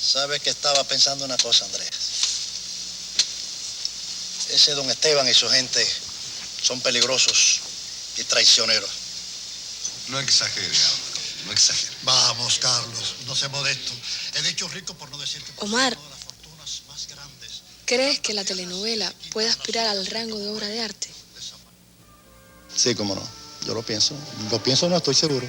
Sabes que estaba pensando una cosa, Andrés. Ese don Esteban y su gente son peligrosos y traicioneros. No exagere, Álvaro, no exagere. Vamos, Carlos, no sé modesto. He dicho rico por no decir que... Omar, una de las fortunas más grandes. ¿crees que la telenovela puede aspirar al rango de obra de arte? Sí, cómo no. Yo lo pienso. Lo pienso, no estoy seguro.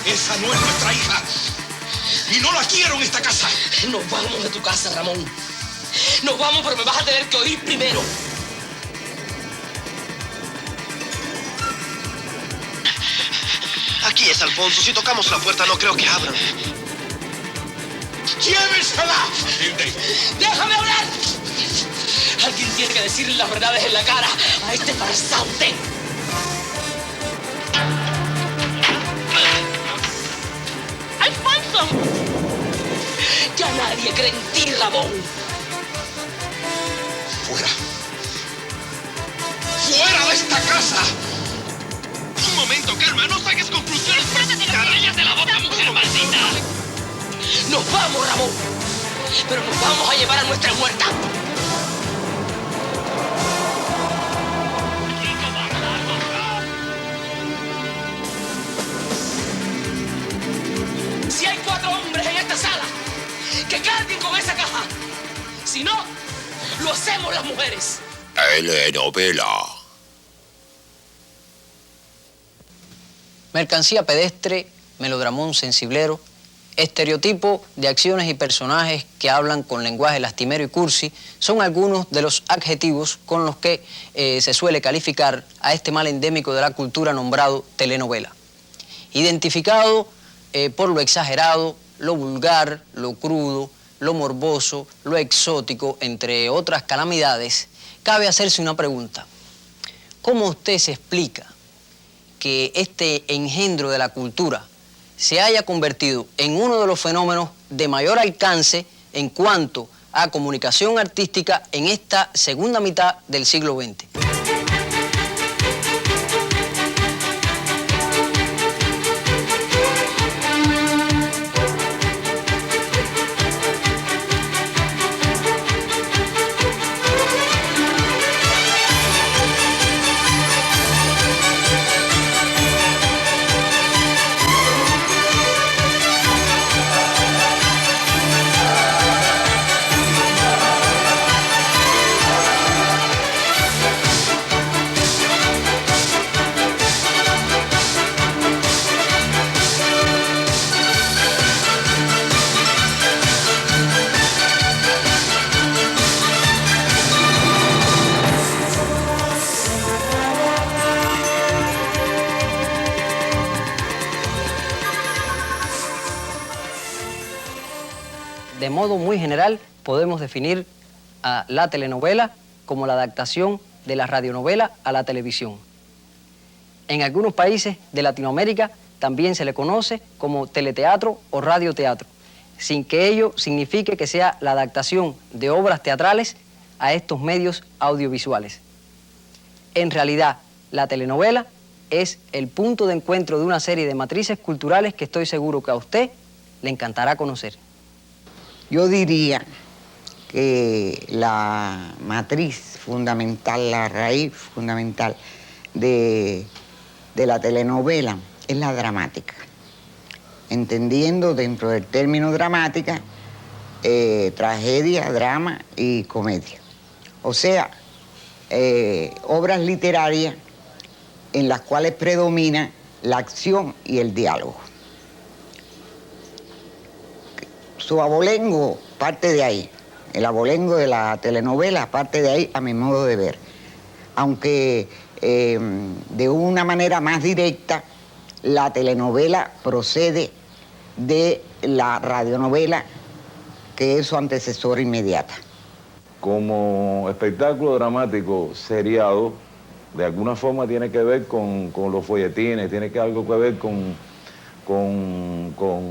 Esa no es nuestra hija. Y no la quiero en esta casa. Nos vamos de tu casa, Ramón. Nos vamos, pero me vas a tener que oír primero. Aquí es, Alfonso. Si tocamos la puerta, no creo que abran. ¡Llévensela! Matilde. ¡Déjame hablar! Alguien tiene que decirle las verdades en la cara a este farsante. ¡Alfonso! Ya nadie cree en ti, Ramón. ¡Fuera! ¡Fuera de esta casa! Un momento, calma. No saques conclusiones. ¡Cállate la boca, mujer maldita! Nos vamos, Ramón. Pero nos vamos a llevar a nuestra muerta. Si hay 4 hombres en esta sala, que carguen con esa caja. Si no, lo hacemos las mujeres. Telenovela. Mercancía pedestre, melodramón sensiblero, estereotipo de acciones y personajes que hablan con lenguaje lastimero y cursi son algunos de los adjetivos con los que se suele calificar a este mal endémico de la cultura nombrado telenovela. Identificado por lo exagerado, lo vulgar, lo crudo, lo morboso, lo exótico, entre otras calamidades, cabe hacerse una pregunta. ¿Cómo usted se explica que este engendro de la cultura se haya convertido en uno de los fenómenos de mayor alcance en cuanto a comunicación artística en esta segunda mitad del siglo XX? De modo muy general, podemos definir a la telenovela como la adaptación de la radionovela a la televisión. En algunos países de Latinoamérica también se le conoce como teleteatro o radioteatro, sin que ello signifique que sea la adaptación de obras teatrales a estos medios audiovisuales. En realidad, la telenovela es el punto de encuentro de una serie de matrices culturales que estoy seguro que a usted le encantará conocer. Yo diría que la matriz fundamental, la raíz fundamental de la telenovela es la dramática. Entendiendo dentro del término dramática, tragedia, drama y comedia. O sea, obras literarias en las cuales predomina la acción y el diálogo. Su abolengo parte de ahí, el abolengo de la telenovela parte de ahí a mi modo de ver. Aunque de una manera más directa, la telenovela procede de la radionovela, que es su antecesora inmediata. Como espectáculo dramático seriado, de alguna forma tiene que ver con los folletines, tiene algo que ver con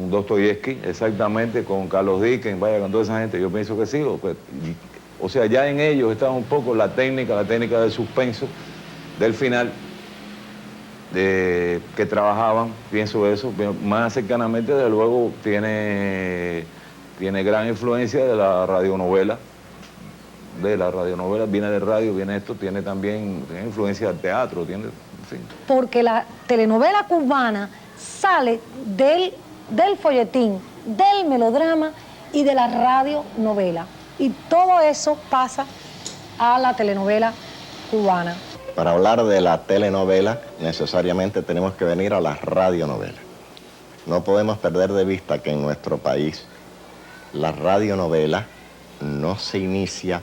Dostoyevsky, exactamente, con Carlos Dickens, vaya, con toda esa gente. Yo pienso que sí. O sea, ya en ellos está un poco la técnica del suspenso, del final, que trabajaban, pienso eso, más cercanamente, desde luego, tiene gran influencia de la radionovela, viene del radio, viene esto, tiene influencia del teatro, en fin. Porque la telenovela cubana sale del folletín, del melodrama y de la radionovela. Y todo eso pasa a la telenovela cubana. Para hablar de la telenovela, necesariamente tenemos que venir a la radionovela. No podemos perder de vista que en nuestro país la radionovela no se inicia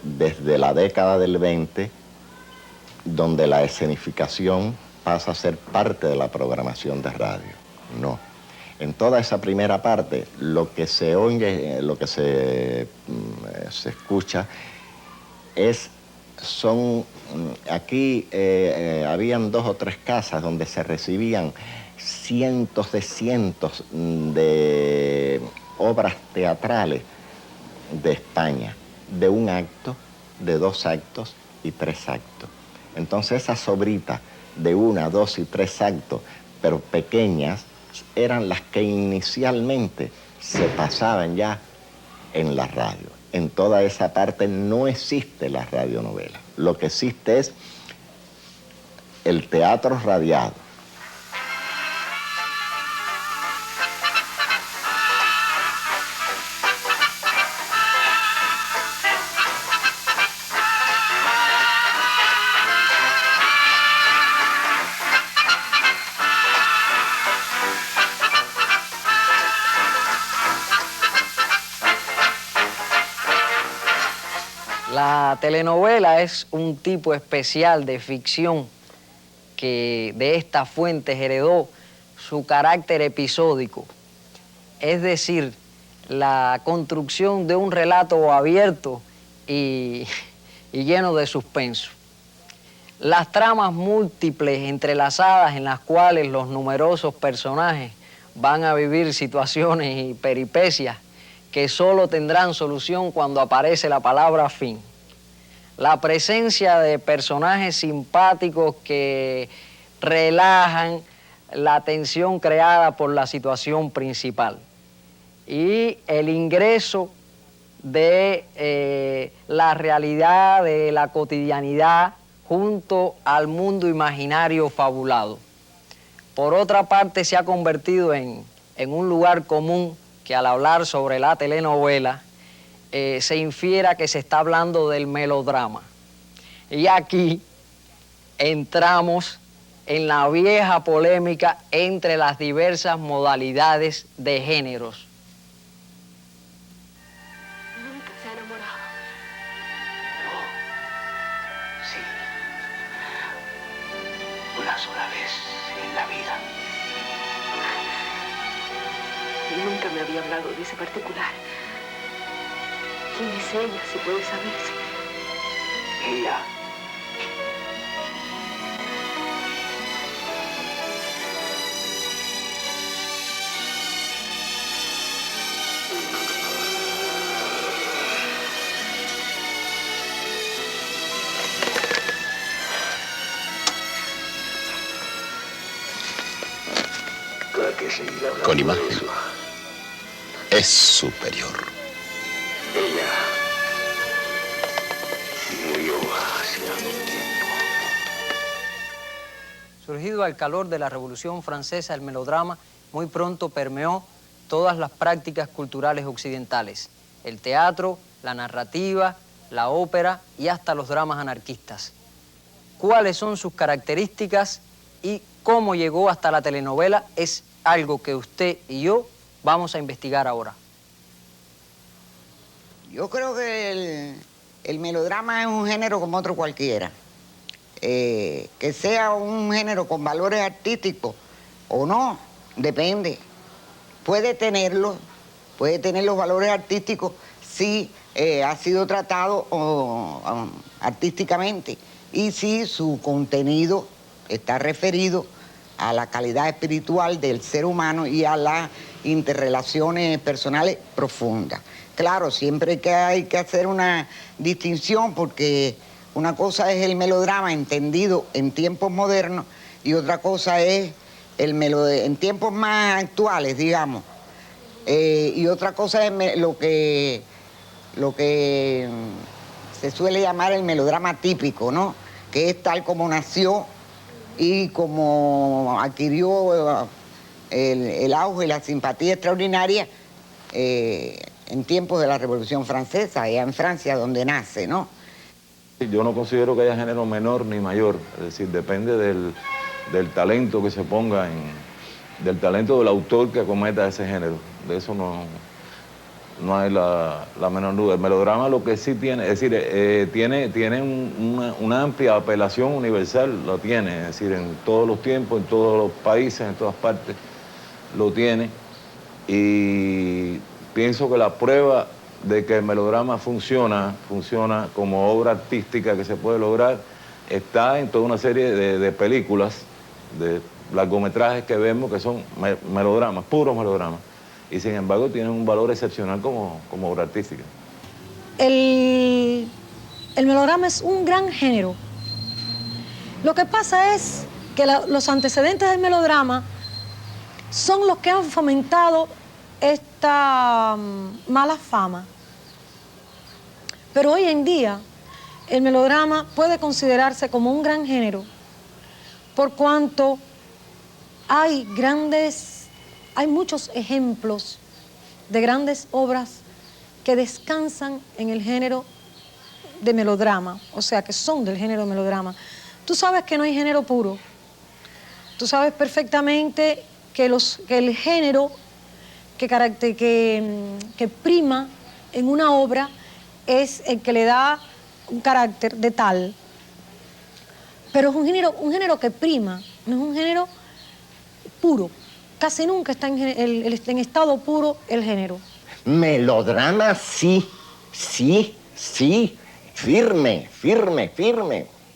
desde la década del 20, donde la escenificación pasa a ser parte de la programación de radio. No. En toda esa primera parte, lo que se oye, lo que se escucha, aquí habían 2 o 3 casas donde se recibían cientos de obras teatrales de España, de 1 acto, de 2 actos y 3 actos. Entonces esas obritas de 1, 2 y 3 actos, pero pequeñas, eran las que inicialmente se pasaban ya en la radio. En toda esa parte no existe la radionovela. Lo que existe es el teatro radiado. La telenovela es un tipo especial de ficción que de estas fuentes heredó su carácter episódico, es decir, la construcción de un relato abierto y lleno de suspenso. Las tramas múltiples entrelazadas en las cuales los numerosos personajes van a vivir situaciones y peripecias que solo tendrán solución cuando aparece la palabra fin. La presencia de personajes simpáticos que relajan la tensión creada por la situación principal. Y el ingreso de la realidad, de la cotidianidad, junto al mundo imaginario fabulado. Por otra parte, se ha convertido en un lugar común que al hablar sobre la telenovela se infiera que se está hablando del melodrama. Y aquí entramos en la vieja polémica entre las diversas modalidades de géneros. ¿Nunca se ha enamorado? No. Sí. Una sola vez en la vida. Nunca me había hablado de ese particular. ¿Quién es ella, si puede saberse? Ella. Con imagen es superior. Ella murió hace algún tiempo. Surgido al calor de la Revolución Francesa, el melodrama muy pronto permeó todas las prácticas culturales occidentales. El teatro, la narrativa, la ópera y hasta los dramas anarquistas. ¿Cuáles son sus características y cómo llegó hasta la telenovela? Es algo que usted y yo vamos a investigar ahora. Yo creo que el melodrama es un género como otro cualquiera. Que sea un género con valores artísticos o no, depende. Puede tener los valores artísticos si ha sido tratado artísticamente y si su contenido está referido a la calidad espiritual del ser humano y a las interrelaciones personales profundas. Claro, siempre hay que hacer una distinción porque Una cosa es el melodrama entendido en tiempos modernos y otra cosa es en tiempos más actuales, digamos. Y otra cosa es lo que se suele llamar el melodrama típico, ¿no? Que es tal como nació y como adquirió el auge y la simpatía extraordinaria en tiempos de la Revolución Francesa, allá en Francia donde nace, ¿no? Yo no considero que haya género menor ni mayor, es decir, depende del talento que se ponga, del talento del autor que acometa ese género. De eso no hay la menor duda. El melodrama lo que sí tiene, es decir, tiene una amplia apelación universal, lo tiene, es decir, en todos los tiempos, en todos los países, en todas partes, lo tiene. Y pienso que la prueba de que el melodrama funciona como obra artística que se puede lograr, está en toda una serie de películas, de largometrajes que vemos que son melodramas, puros melodramas, y sin embargo tienen un valor excepcional como obra artística. El melodrama es un gran género. Lo que pasa es que los antecedentes del melodrama son los que han fomentado esta mala fama. Pero hoy en día el melodrama puede considerarse como un gran género por cuanto hay muchos ejemplos de grandes obras que descansan en el género de melodrama, o sea, que son del género de melodrama. Tú sabes que no hay género puro. Tú sabes perfectamente que el género que prima en una obra es el que le da un carácter de tal. Pero es un género que prima, no es un género puro. Casi nunca está en estado puro el género. Melodrama sí, firme.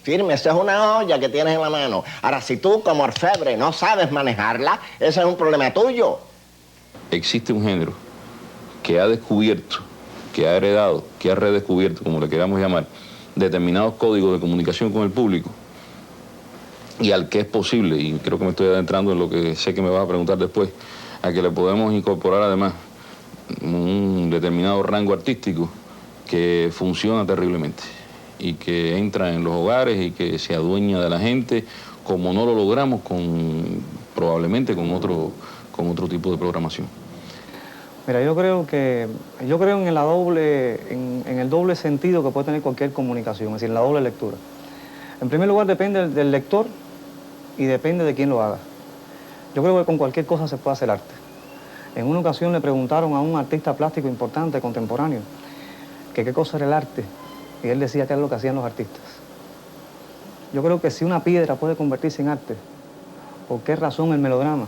Esa es una olla que tienes en la mano. Ahora, si tú como orfebre no sabes manejarla, ese es un problema tuyo. Existe un género que ha descubierto, que ha heredado, que ha redescubierto, como le queramos llamar, determinados códigos de comunicación con el público, y al que es posible, y creo que me estoy adentrando en lo que sé que me vas a preguntar después, a que le podemos incorporar además un determinado rango artístico que funciona terriblemente y que entra en los hogares y que se adueña de la gente, como no lo logramos probablemente con otro tipo de programación. Mira, yo creo en el doble sentido que puede tener cualquier comunicación, es decir, en la doble lectura. En primer lugar, depende del lector y depende de quién lo haga. Yo creo que con cualquier cosa se puede hacer arte. En una ocasión le preguntaron a un artista plástico importante, contemporáneo, que qué cosa era el arte, y él decía que era lo que hacían los artistas. Yo creo que si una piedra puede convertirse en arte, ¿por qué razón el melodrama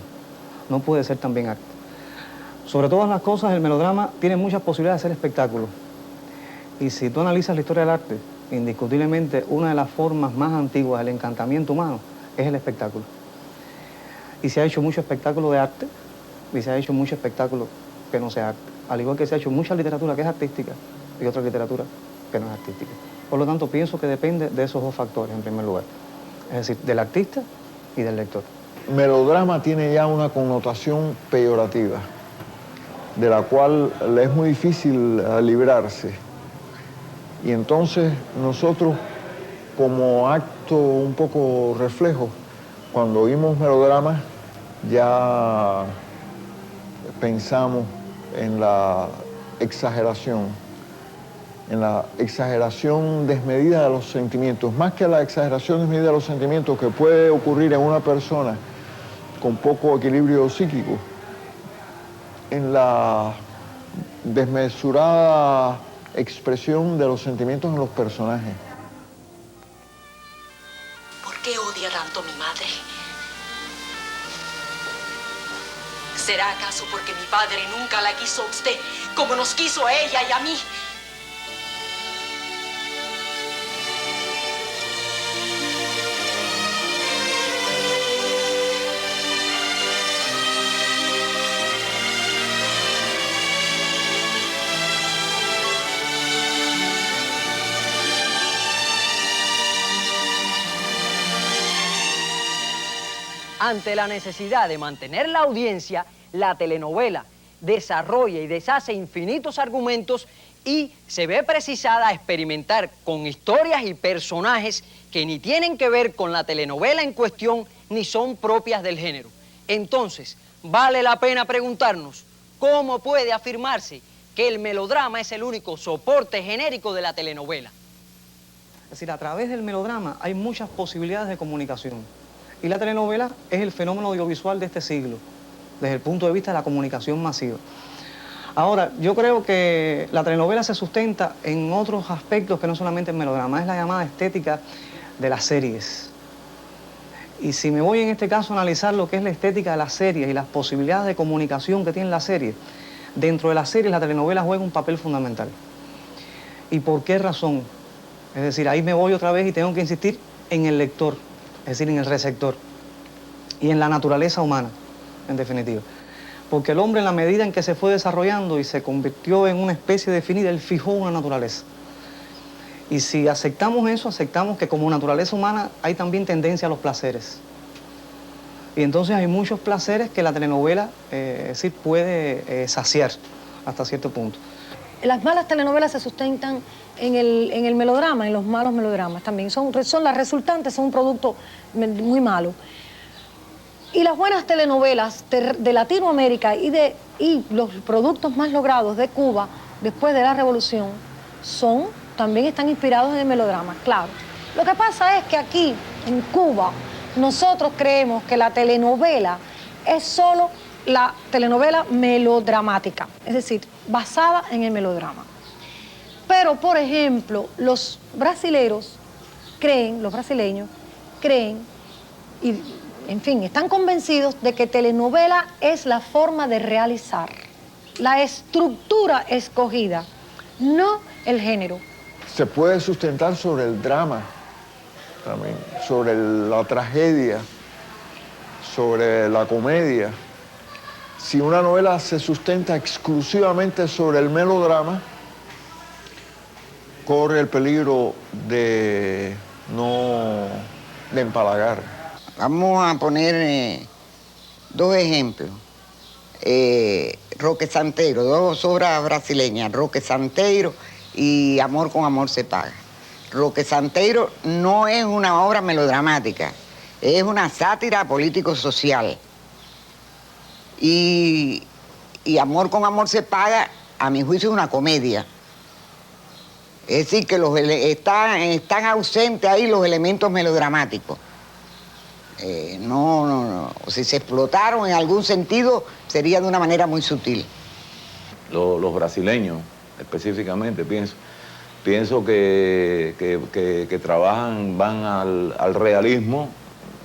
no puede ser también arte? Sobre todas las cosas, el melodrama tiene muchas posibilidades de ser espectáculo. Y si tú analizas la historia del arte, indiscutiblemente una de las formas más antiguas del encantamiento humano es el espectáculo. Y se ha hecho mucho espectáculo de arte y se ha hecho mucho espectáculo que no sea arte. Al igual que se ha hecho mucha literatura que es artística y otra literatura que no es artística. Por lo tanto, pienso que depende de esos dos factores en primer lugar. Es decir, del artista y del lector. Melodrama tiene ya una connotación peyorativa, de la cual le es muy difícil librarse. Y entonces nosotros, como acto un poco reflejo, cuando oímos melodrama, ya pensamos en la exageración desmedida de los sentimientos, más que la exageración desmedida de los sentimientos que puede ocurrir en una persona con poco equilibrio psíquico, en la desmesurada expresión de los sentimientos en los personajes. ¿Por qué odia tanto a mi madre? ¿Será acaso porque mi padre nunca la quiso a usted como nos quiso a ella y a mí? Ante la necesidad de mantener la audiencia, la telenovela desarrolla y deshace infinitos argumentos y se ve precisada a experimentar con historias y personajes que ni tienen que ver con la telenovela en cuestión ni son propias del género. Entonces, vale la pena preguntarnos, ¿cómo puede afirmarse que el melodrama es el único soporte genérico de la telenovela? Es decir, a través del melodrama hay muchas posibilidades de comunicación. Y la telenovela es el fenómeno audiovisual de este siglo, desde el punto de vista de la comunicación masiva. Ahora, yo creo que la telenovela se sustenta en otros aspectos que no solamente el melodrama, es la llamada estética de las series. Y si me voy en este caso a analizar lo que es la estética de las series y las posibilidades de comunicación que tienen las series, dentro de las series la telenovela juega un papel fundamental. ¿Y por qué razón? Es decir, ahí me voy otra vez y tengo que insistir en el lector, es decir, en el receptor y en la naturaleza humana, en definitiva. Porque el hombre, en la medida en que se fue desarrollando y se convirtió en una especie definida, él fijó una naturaleza. Y si aceptamos eso, aceptamos que como naturaleza humana hay también tendencia a los placeres. Y entonces hay muchos placeres que la telenovela es decir, puede saciar hasta cierto punto. Las malas telenovelas se sustentan en el melodrama, en los malos melodramas también. Son las resultantes, son un producto muy malo. Y las buenas telenovelas de Latinoamérica y los productos más logrados de Cuba después de la Revolución también están inspirados en el melodrama, claro. Lo que pasa es que aquí, en Cuba, nosotros creemos que la telenovela es solo la telenovela melodramática, es decir, basada en el melodrama. Pero, por ejemplo, los brasileños creen, y en fin, están convencidos de que telenovela es la forma de realizar, la estructura escogida, no el género. Se puede sustentar sobre el drama también, sobre la tragedia, sobre la comedia. Si una novela se sustenta exclusivamente sobre el melodrama, corre el peligro de empalagar. Vamos a poner dos ejemplos. Roque Santeiro, dos obras brasileñas, Roque Santeiro y Amor con amor se paga. Roque Santeiro no es una obra melodramática, es una sátira político-social. Y Amor con amor se paga, a mi juicio, es una comedia. Es decir, que están ausentes ahí los elementos melodramáticos. Si se explotaron en algún sentido, sería de una manera muy sutil. Los brasileños, específicamente, pienso que trabajan, van al realismo,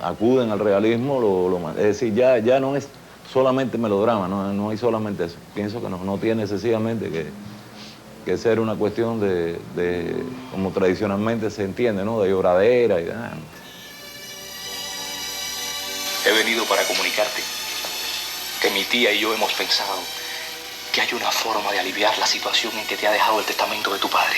acuden al realismo, es decir, ya no es solamente melodrama, no hay solamente eso. Pienso que no tiene excesivamente que ser una cuestión de como tradicionalmente se entiende, ¿no? De lloradera y de nada. He venido para comunicarte que mi tía y yo hemos pensado que hay una forma de aliviar la situación en que te ha dejado el testamento de tu padre.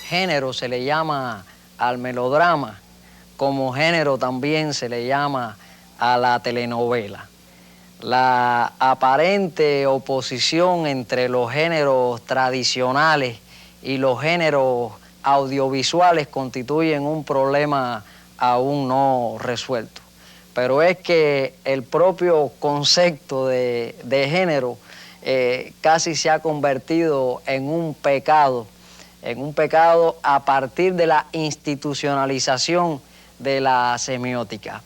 Género se le llama al melodrama, como género también se le llama a la telenovela. La aparente oposición entre los géneros tradicionales y los géneros audiovisuales constituyen un problema aún no resuelto. Pero es que el propio concepto de género casi se ha convertido en un pecado a partir de la institucionalización de la semiótica.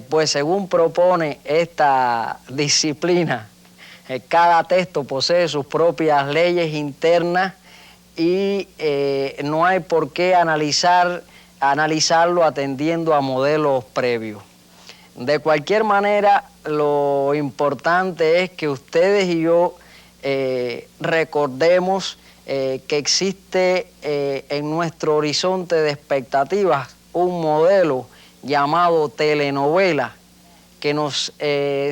Pues según propone esta disciplina, cada texto posee sus propias leyes internas y no hay por qué analizarlo atendiendo a modelos previos. De cualquier manera, lo importante es que ustedes y yo recordemos que existe en nuestro horizonte de expectativas un modelo llamado telenovela, que nos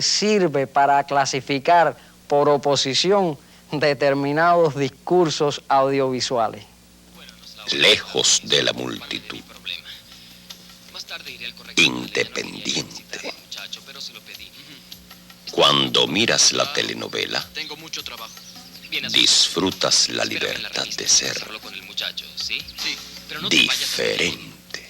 sirve para clasificar por oposición determinados discursos audiovisuales. Lejos de la multitud, independiente. Cuando miras la telenovela, disfrutas la libertad de ser diferente.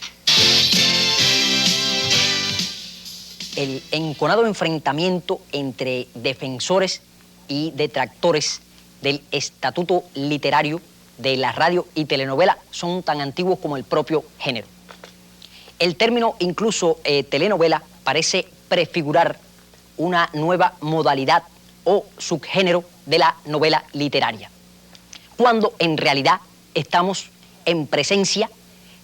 El enconado enfrentamiento entre defensores y detractores del estatuto literario de la radio y telenovela son tan antiguos como el propio género. El término incluso telenovela parece prefigurar una nueva modalidad o subgénero de la novela literaria, cuando en realidad estamos en presencia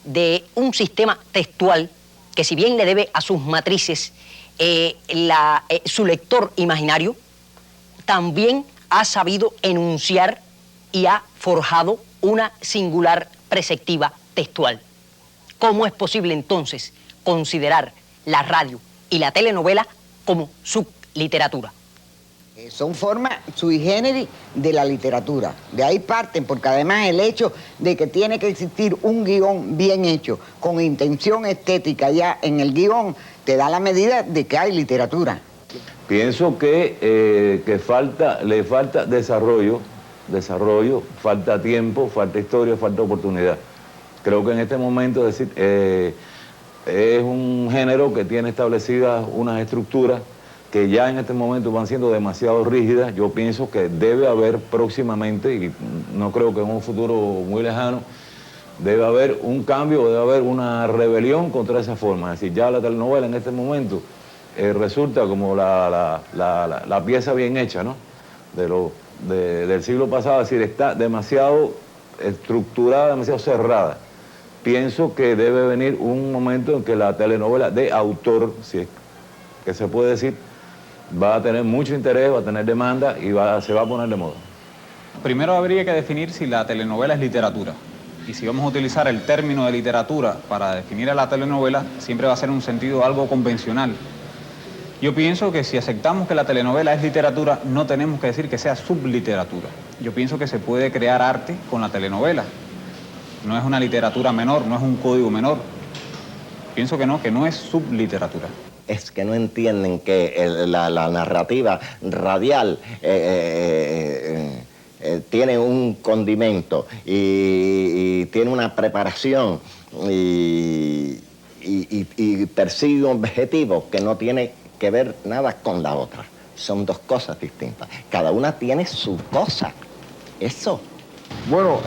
de un sistema textual que, si bien le debe a sus matrices su lector imaginario, también ha sabido enunciar y ha forjado una singular perspectiva textual. ¿Cómo es posible entonces considerar la radio y la telenovela como subliteratura? Son formas sui generis de la literatura. De ahí parten, porque además el hecho de que tiene que existir un guión bien hecho, con intención estética ya en el guión, te da la medida de que hay literatura. Pienso que le falta desarrollo, falta tiempo, falta historia, falta oportunidad. Creo que en este momento es un género que tiene establecidas unas estructuras que ya en este momento van siendo demasiado rígidas. Yo pienso que debe haber próximamente, y no creo que en un futuro muy lejano, debe haber un cambio, debe haber una rebelión contra esa forma. Es decir, ya la telenovela en este momento resulta como la pieza bien hecha, ¿no? Del siglo pasado. Es decir, está demasiado estructurada, demasiado cerrada. Pienso que debe venir un momento en que la telenovela de autor, si es que se puede decir, va a tener mucho interés, va a tener demanda y se va a poner de moda. Primero habría que definir si la telenovela es literatura. Y si vamos a utilizar el término de literatura para definir a la telenovela, siempre va a ser un sentido algo convencional. Yo pienso que si aceptamos que la telenovela es literatura, no tenemos que decir que sea subliteratura. Yo pienso que se puede crear arte con la telenovela. No es una literatura menor, no es un código menor. Pienso que no es subliteratura. Es que no entienden que la narrativa radial tiene un condimento y tiene una preparación y persigue un objetivo que no tiene que ver nada con la otra. Son dos cosas distintas. Cada una tiene su cosa. Eso. Bueno,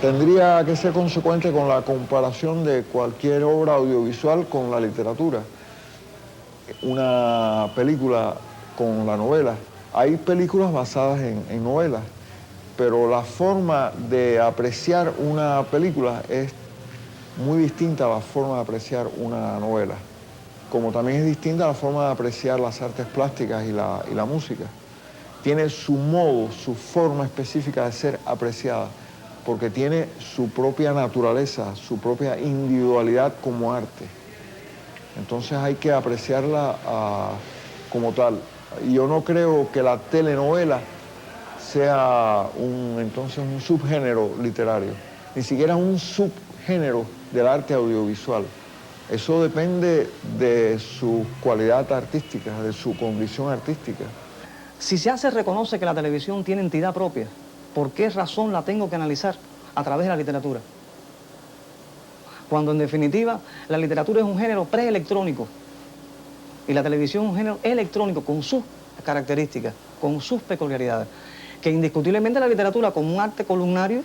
tendría que ser consecuente con la comparación de cualquier obra audiovisual con la literatura. Una película con la novela. Hay películas basadas en novelas, pero la forma de apreciar una película es muy distinta a la forma de apreciar una novela, como también es distinta a la forma de apreciar las artes plásticas y la música. Tiene su modo, su forma específica de ser apreciada, porque tiene su propia naturaleza, su propia individualidad como arte. Entonces hay que apreciarla como tal. Yo no creo que la telenovela sea entonces un subgénero literario, ni siquiera un subgénero del arte audiovisual. Eso depende de su cualidad artística, de su condición artística. Si ya se reconoce que la televisión tiene entidad propia, ¿por qué razón la tengo que analizar a través de la literatura? Cuando en definitiva la literatura es un género preelectrónico y la televisión es un género electrónico con sus características, con sus peculiaridades, que indiscutiblemente la literatura como un arte columnario,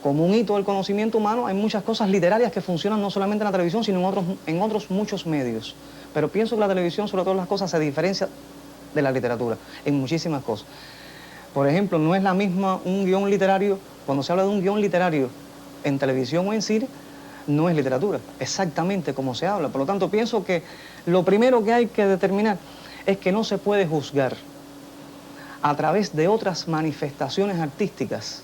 como un hito del conocimiento humano, hay muchas cosas literarias que funcionan no solamente en la televisión, sino en otros muchos medios. Pero pienso que la televisión, sobre todas las cosas, se diferencia de la literatura en muchísimas cosas. Por ejemplo, no es la misma un guión literario, cuando se habla de un guión literario en televisión o en cine, no es literatura, exactamente como se habla. Por lo tanto, pienso que lo primero que hay que determinar es que no se puede juzgar a través de otras manifestaciones artísticas,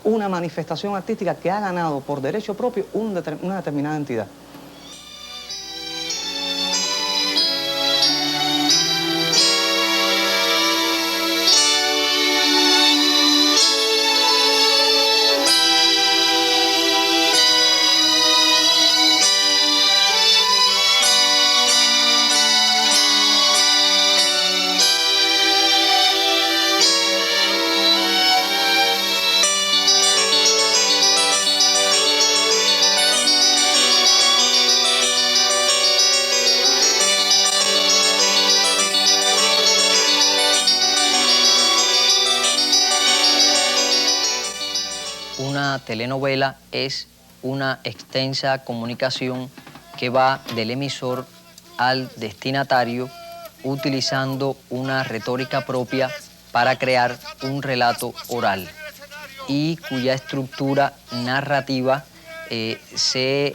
una manifestación artística que ha ganado por derecho propio una determinada entidad. una telenovela es una extensa comunicación que va del emisor al destinatario utilizando una retórica propia para crear un relato oral y cuya estructura narrativa se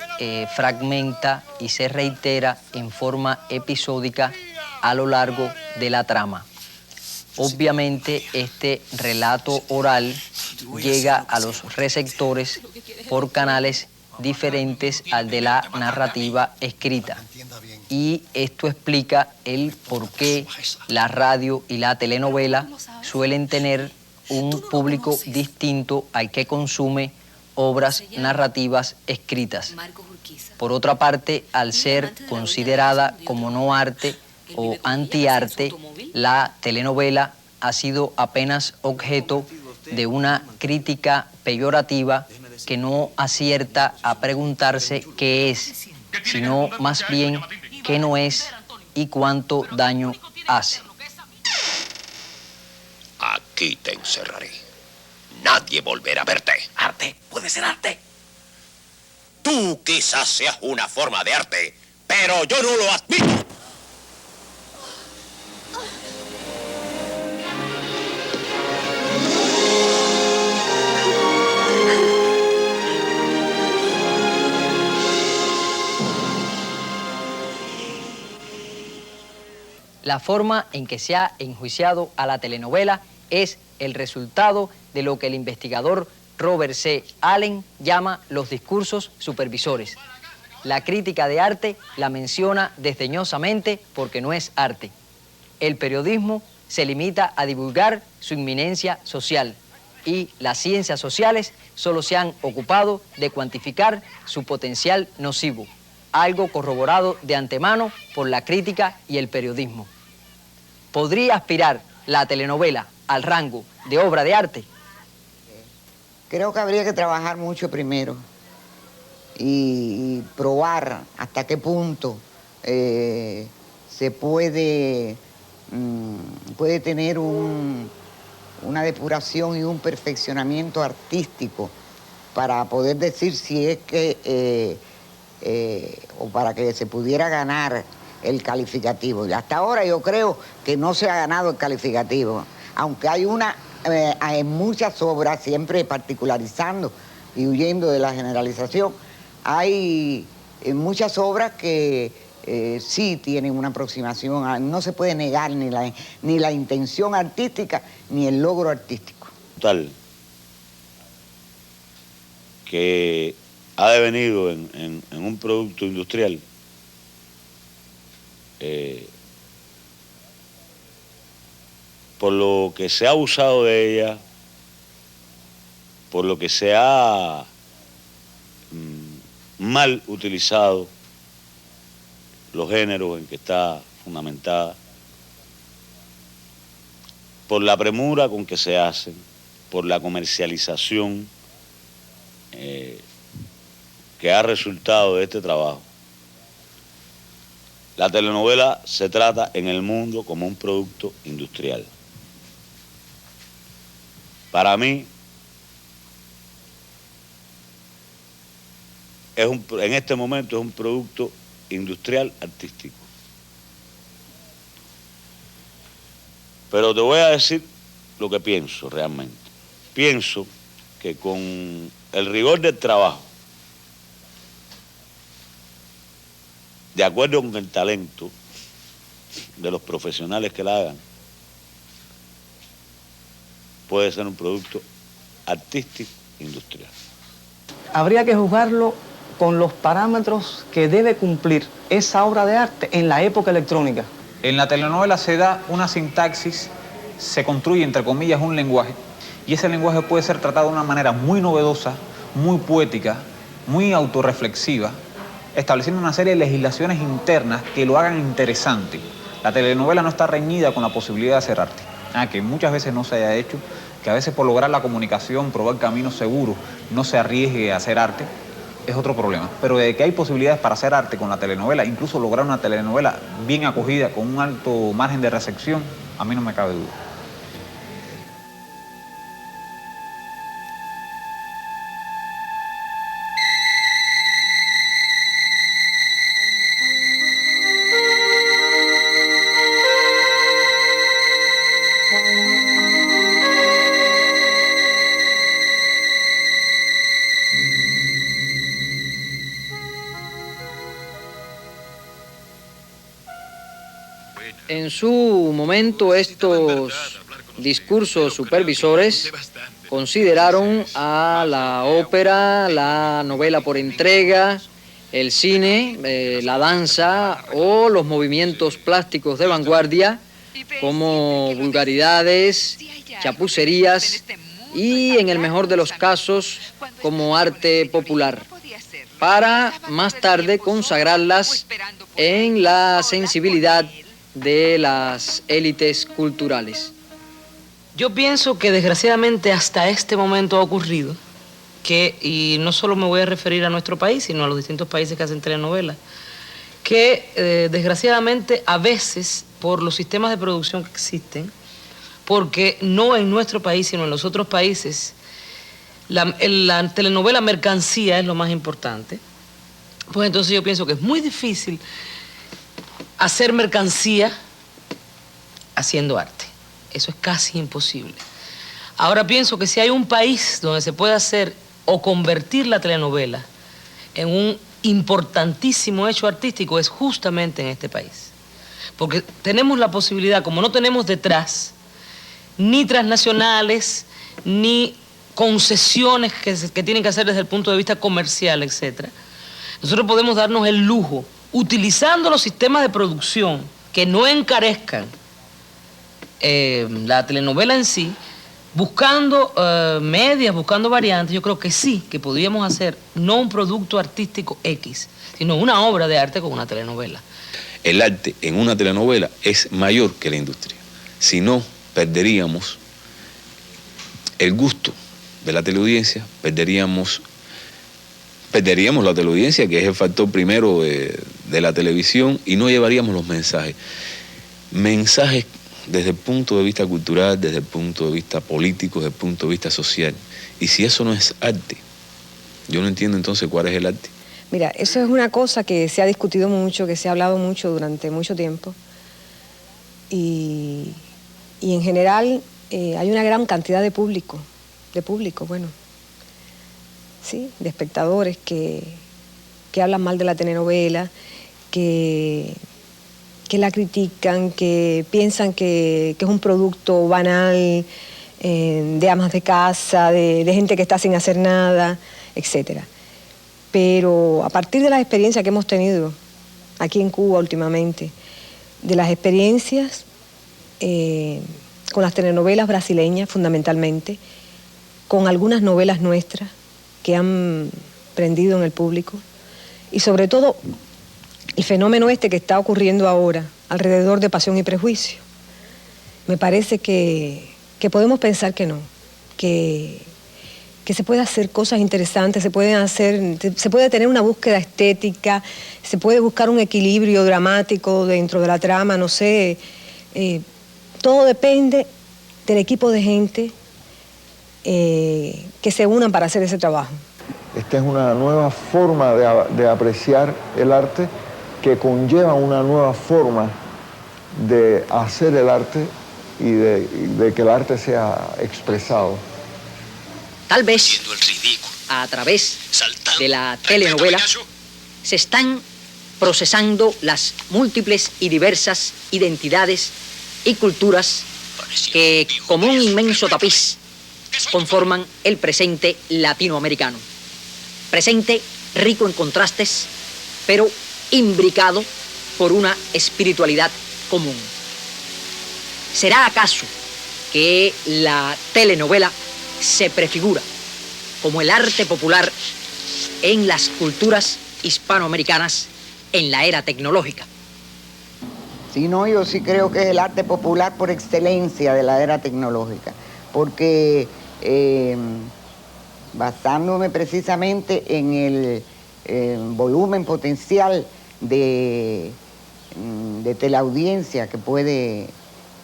fragmenta y se reitera en forma episódica a lo largo de la trama. Obviamente este relato oral llega a los receptores por canales diferentes al de la narrativa escrita. Y esto explica el por qué la radio y la telenovela suelen tener un público distinto al que consume obras narrativas escritas. Por otra parte, al ser considerada como no arte o antiarte, la telenovela ha sido apenas objeto de una crítica peyorativa que no acierta a preguntarse qué es, sino más bien qué no es y cuánto daño hace. Aquí te encerraré. Nadie volverá a verte. ¿Arte? ¿Puede ser arte? Tú quizás seas una forma de arte, pero yo no lo admito. La forma en que se ha enjuiciado a la telenovela es el resultado de lo que el investigador Robert C. Allen llama los discursos supervisores. La crítica de arte la menciona desdeñosamente porque no es arte. El periodismo se limita a divulgar su inminencia social y las ciencias sociales solo se han ocupado de cuantificar su potencial nocivo, algo corroborado de antemano por la crítica y el periodismo. ¿Podría aspirar la telenovela al rango de obra de arte? Creo que habría que trabajar mucho primero y probar hasta qué punto se puede tener una depuración y un perfeccionamiento artístico para poder decir si es que, o para que se pudiera ganar el calificativo. Y hasta ahora yo creo que no se ha ganado el calificativo, aunque hay en muchas obras, siempre particularizando y huyendo de la generalización, hay muchas obras que sí tienen una aproximación, no se puede negar ni la intención artística ni el logro artístico. Tal que ha devenido en un producto industrial por lo que se ha usado de ella, por lo que se ha mal utilizado los géneros en que está fundamentada, por la premura con que se hacen, por la comercialización que ha resultado de este trabajo. La telenovela se trata en el mundo como un producto industrial. Para mí, en este momento es un producto industrial artístico. Pero te voy a decir lo que pienso realmente. Pienso que con el rigor del trabajo, de acuerdo con el talento de los profesionales que la hagan, puede ser un producto artístico industrial. Habría que juzgarlo con los parámetros que debe cumplir esa obra de arte en la época electrónica. En la telenovela se da una sintaxis, se construye, entre comillas, un lenguaje, y ese lenguaje puede ser tratado de una manera muy novedosa, muy poética, muy autorreflexiva, estableciendo una serie de legislaciones internas que lo hagan interesante. La telenovela no está reñida con la posibilidad de hacer arte, que muchas veces no se haya hecho, que a veces por lograr la comunicación, probar caminos seguros, no se arriesgue a hacer arte, es otro problema. Pero de que hay posibilidades para hacer arte con la telenovela, incluso lograr una telenovela bien acogida, con un alto margen de recepción, a mí no me cabe duda. En su momento, estos discursos supervisores consideraron a la ópera, la novela por entrega, el cine, la danza o los movimientos plásticos de vanguardia como vulgaridades, chapucerías y, en el mejor de los casos, como arte popular, para más tarde consagrarlas en la sensibilidad de las élites culturales. Yo pienso que desgraciadamente hasta este momento ha ocurrido que, y no solo me voy a referir a nuestro país, sino a los distintos países que hacen telenovelas, que desgraciadamente a veces por los sistemas de producción que existen, porque no en nuestro país sino en los otros países, la telenovela mercancía es lo más importante, pues entonces yo pienso que es muy difícil hacer mercancía haciendo arte. Eso es casi imposible. Ahora pienso que si hay un país donde se puede hacer o convertir la telenovela en un importantísimo hecho artístico es justamente en este país. Porque tenemos la posibilidad, como no tenemos detrás ni transnacionales, ni concesiones que tienen que hacer desde el punto de vista comercial, etc. Nosotros podemos darnos el lujo, utilizando los sistemas de producción que no encarezcan la telenovela en sí, buscando medias, buscando variantes. Yo creo que sí, que podríamos hacer no un producto artístico X, sino una obra de arte con una telenovela. El arte en una telenovela es mayor que la industria. Si no, perderíamos el gusto de la teleaudiencia, perderíamos la teleaudiencia, que es el factor primero de la televisión, y no llevaríamos los mensajes. Mensajes desde el punto de vista cultural, desde el punto de vista político, desde el punto de vista social. Y si eso no es arte, yo no entiendo entonces cuál es el arte. Mira, eso es una cosa que se ha discutido mucho, que se ha hablado mucho durante mucho tiempo. Y en general hay una gran cantidad de público, bueno, sí, de espectadores que hablan mal de la telenovela, que la critican, que piensan que es un producto banal, de amas de casa, de gente que está sin hacer nada, etc. Pero a partir de las experiencias que hemos tenido aquí en Cuba últimamente, de las experiencias con las telenovelas brasileñas fundamentalmente, con algunas novelas nuestras que han prendido en el público, y sobre todo el fenómeno que está ocurriendo ahora alrededor de Pasión y Prejuicio. Me parece que podemos pensar que no, que se puede hacer cosas interesantes, se puede tener una búsqueda estética, se puede buscar un equilibrio dramático dentro de la trama, no sé. Todo depende del equipo de gente que se unan para hacer ese trabajo. Esta es una nueva forma de apreciar el arte que conlleva una nueva forma de hacer el arte y de que el arte sea expresado. Tal vez a través de la telenovela se están procesando las múltiples y diversas identidades y culturas que, como un inmenso tapiz, conforman el presente latinoamericano. Presente rico en contrastes, pero imbricado por una espiritualidad común. ¿Será acaso que la telenovela se prefigura como el arte popular en las culturas hispanoamericanas en la era tecnológica? Sí, no, yo sí creo que es el arte popular por excelencia de la era tecnológica, porque basándome precisamente en el volumen potencial de teleaudiencia que puede...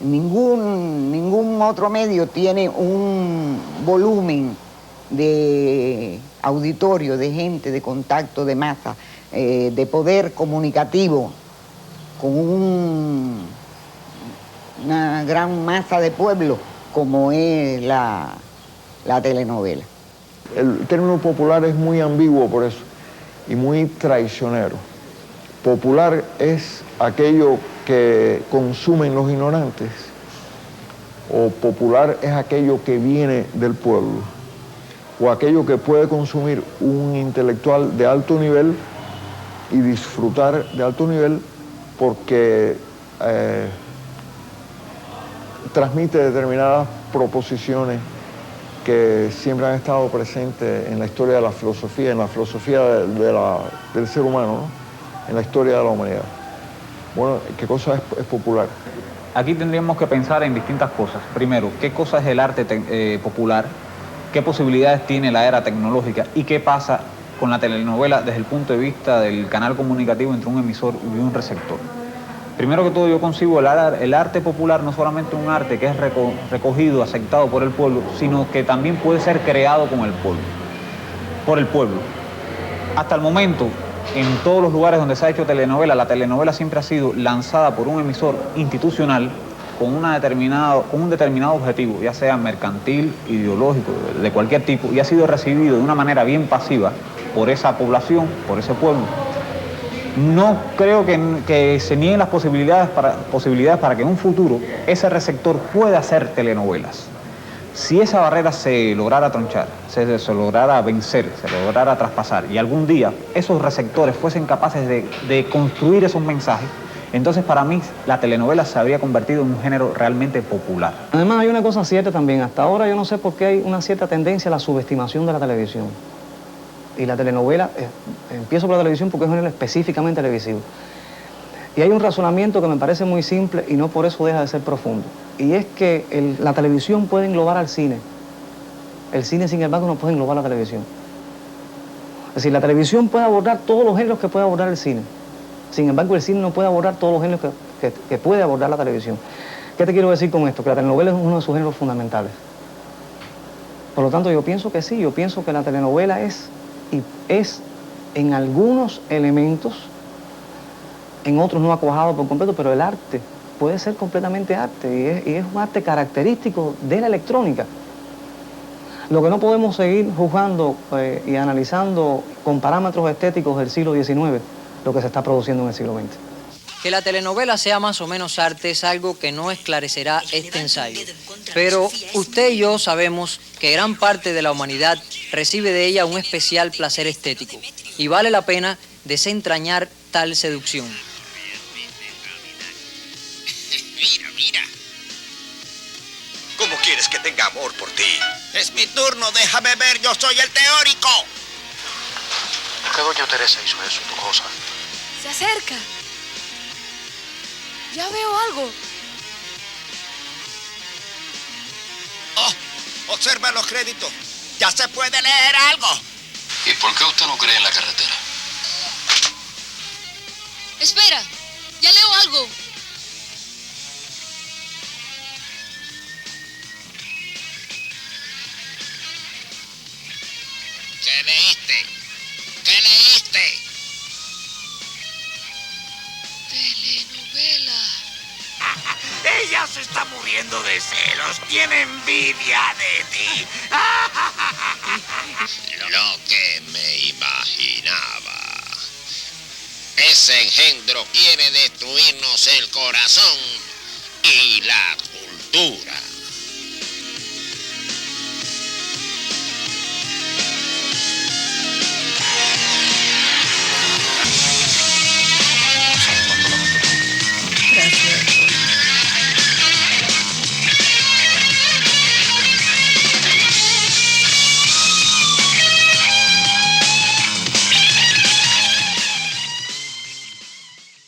Ningún otro medio tiene un volumen de auditorio, de gente, de contacto, de masa, de poder comunicativo con una gran masa de pueblo como es la telenovela. El término popular es muy ambiguo por eso y muy traicionero. Popular es aquello que consumen los ignorantes, o popular es aquello que viene del pueblo, o aquello que puede consumir un intelectual de alto nivel y disfrutar de alto nivel porque transmite determinadas proposiciones que siempre han estado presentes en la historia de la filosofía, en la filosofía del ser humano, ¿no? En la historia de la humanidad. Bueno, ¿qué cosa es popular? Aquí tendríamos que pensar en distintas cosas. Primero, ¿qué cosa es el arte popular? ¿Qué posibilidades tiene la era tecnológica? ¿Y qué pasa con la telenovela desde el punto de vista del canal comunicativo entre un emisor y un receptor? Primero que todo, yo concibo el arte popular no solamente un arte que es recogido, aceptado por el pueblo, sino que también puede ser creado con el pueblo, por el pueblo. Hasta el momento, en todos los lugares donde se ha hecho telenovela, la telenovela siempre ha sido lanzada por un emisor institucional con un determinado objetivo, ya sea mercantil, ideológico, de cualquier tipo, y ha sido recibido de una manera bien pasiva por esa población, por ese pueblo. No creo que se nieguen las posibilidades para que en un futuro ese receptor pueda hacer telenovelas. Si esa barrera se lograra tronchar, se lograra vencer, se lograra traspasar y algún día esos receptores fuesen capaces de construir esos mensajes, entonces para mí la telenovela se habría convertido en un género realmente popular. Además hay una cosa cierta también, hasta ahora yo no sé por qué hay una cierta tendencia a la subestimación de la televisión. Y la telenovela, empiezo por la televisión porque es un género específicamente televisivo. Y hay un razonamiento que me parece muy simple y no por eso deja de ser profundo. Y es que la televisión puede englobar al cine. El cine, sin embargo, no puede englobar la televisión. Es decir, la televisión puede abordar todos los géneros que puede abordar el cine. Sin embargo, el cine no puede abordar todos los géneros que puede abordar la televisión. ¿Qué te quiero decir con esto? Que la telenovela es uno de sus géneros fundamentales. Por lo tanto, yo pienso que sí, yo pienso que la telenovela es en algunos elementos, en otros no ha cuajado por completo, pero el arte puede ser completamente arte y es un arte característico de la electrónica. Lo que no podemos seguir juzgando y analizando con parámetros estéticos del siglo XIX, lo que se está produciendo en el siglo XX. Que la telenovela sea más o menos arte es algo que no esclarecerá este ensayo. Pero usted y yo sabemos que gran parte de la humanidad recibe de ella un especial placer estético. Y vale la pena desentrañar tal seducción. Mira. ¿Cómo quieres que tenga amor por ti? Es mi turno, déjame ver, yo soy el teórico. ¿Por qué doña Teresa hizo eso, tu cosa? Se acerca. Ya veo algo. Oh, observa los créditos. Ya se puede leer algo. ¿Y por qué usted no cree en la carretera? Espera, ya leo algo. ¿Qué leíste? ¿Qué leíste? Telenovela. Ella se está muriendo de celos. Tiene envidia de ti. Lo que me imaginaba. Ese engendro quiere destruirnos el corazón y la cultura.